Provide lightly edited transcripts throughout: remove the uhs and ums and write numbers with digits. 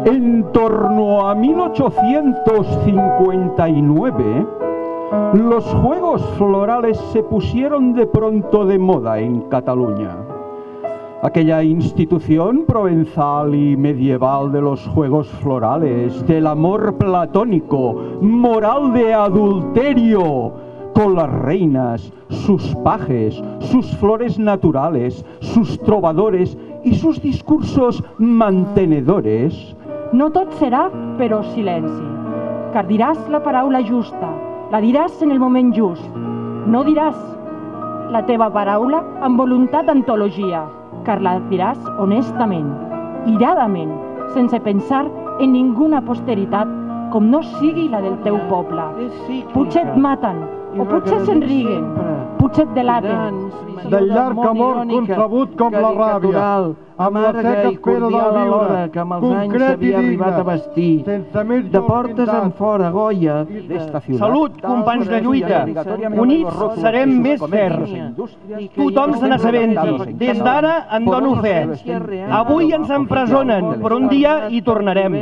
En torno a 1859, los Juegos Florales se pusieron de pronto de moda en Cataluña. Aquella institución provenzal y medieval de los Juegos Florales, del amor platónico, moral de adulterio, con las reinas, sus pajes, sus flores naturales, sus trovadores y sus discursos mantenedores. No tot serà, però silenci, car diràs la paraula justa, la diràs en el moment just. No diràs la teva paraula amb voluntat d'antologia, car la diràs honestament, iradament, sense pensar en ninguna posteritat com no sigui la del teu poble. Potser et maten, o potser se'n riguen, potser et delaten. Del llarg amor concebut com la ràbia, amb la seca espera del viure, concret i digne, sense més de portes en fora, Goya. Salut, companys de lluita! Units serem més ferms. Tothom se n'assabenti. Des d'ara en dono fe. Avui ens empresonen, però un dia hi tornarem.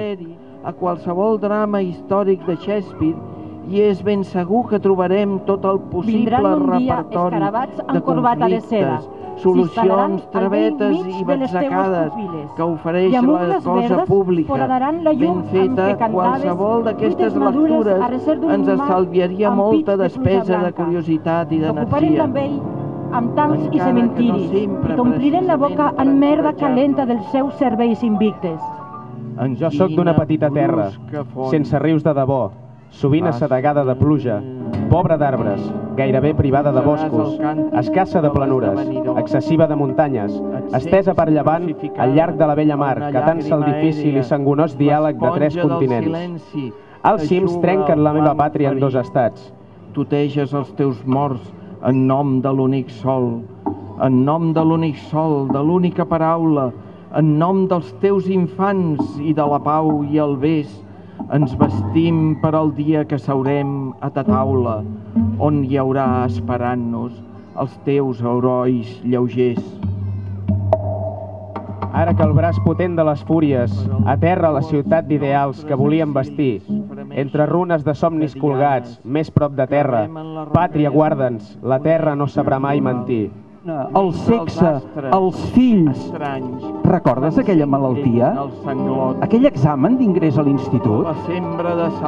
A qualsevol drama històric de Shakespeare, i és ben segur que trobarem tot el possible repertori de conflictes, solucions, travetes i batzecades que ofereix la cosa pública. Ben feta, qualsevol d'aquestes lectures ens estalviaria molta despesa de curiositat i d'energia. Amb tancs i cementiris, i t'ompliren la boca amb merda calenta dels seus cervells invictes. Jo sóc d'una petita terra, sense rius de debò, sovint assedegada de pluja, pobra d'arbres, gairebé privada de boscos, escassa de planures, excessiva de muntanyes, estesa per llevant al llarg de la vella mar, que tansa el difícil i sangonós diàleg de tres continents. Els cims trenquen la meva pàtria en dos estats. Tuteges els teus morts en nom de l'únic sol, en nom de l'únic sol, de l'única paraula, en nom dels teus infants i de la pau i el bes. Ens vestim per al dia que seurem a ta taula, on hi haurà esperant-nos els teus herois lleugers. Ara que el braç potent de les fúries aterra la ciutat d'ideals que volíem vestir, entre runes de somnis colgats, més prop de terra, pàtria, guarda'ns, la terra no sabrà mai mentir. El sexe, els fills. Recordes aquella malaltia? Aquell examen d'ingrés a l'institut?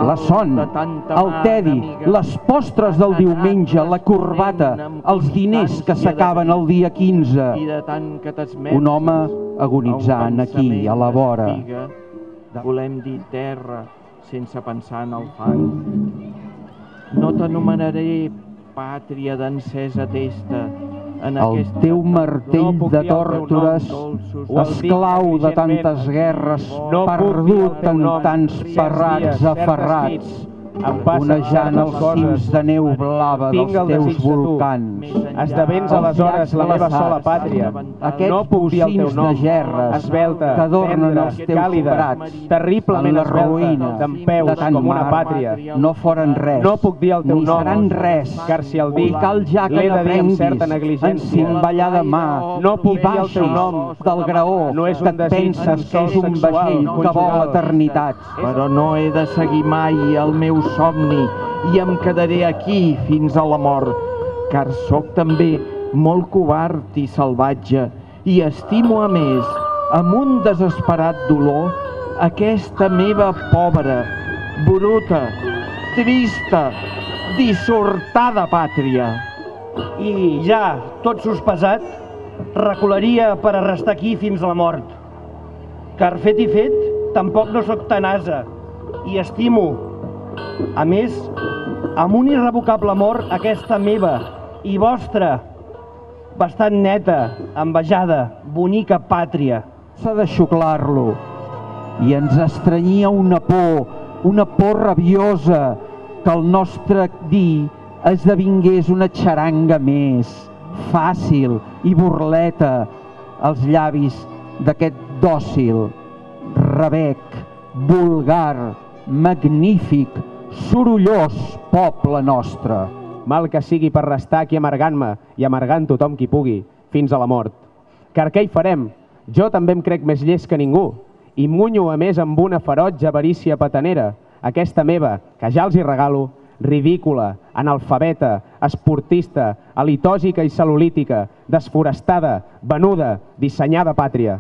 La son, el tedi, les postres del diumenge, la corbata, els diners que s'acaben el dia 15. Un home agonitzant aquí, a la vora. Volem dir terra sense pensar en el fang. No t'anomenaré pàtria d'encesa testa. El teu martell de tórtores, esclau de tantes guerres, perdut en tants parrats aferrats, onejant els cims de neu blava dels teus volcans. Esdevens aleshores la meva sola pàtria. Aquests bocins de gerres que adornen els teus prats, terriblement esvelta, dempeus com una pàtria. No foren res, no puc dir el teu nom, ni seran res, car si el dic, cal ja que n'aprenguis en cimballar de mà i baixis del graó que et penses que és un vaixell que vol eternitats. Però no he de seguir mai el meu somni i em quedaré aquí fins a la mort, car sóc també molt covard i salvatge i estimo a més, amb un desesperat dolor, aquesta meva pobra, bruta, trista, dissortada pàtria. I ja, tot sospesat, recularia per a restar aquí fins a la mort. Car fet i fet, tampoc no sóc tan ase, i estimo, a més, amb un irrevocable amor, aquesta meva i vostra, bastant neta, envejada, bonica pàtria. S'ha de xuclar-lo, i ens estranyia una por rabiosa, que el nostre dir esdevingués una xaranga més, fàcil i burleta, als llavis d'aquest dòcil, rebec, vulgar, magnífic, sorollós poble nostre. Mal que sigui per restar aquí amargant-me i amargant tothom qui pugui, fins a la mort. Car què hi farem? Jo també em crec més llest que ningú, i munyo a més amb una ferotge avarícia patanera, aquesta meva, que ja els hi regalo, ridícula, analfabeta, esportista, elitòsica i cel·lulítica, desforestada, venuda, dissenyada pàtria.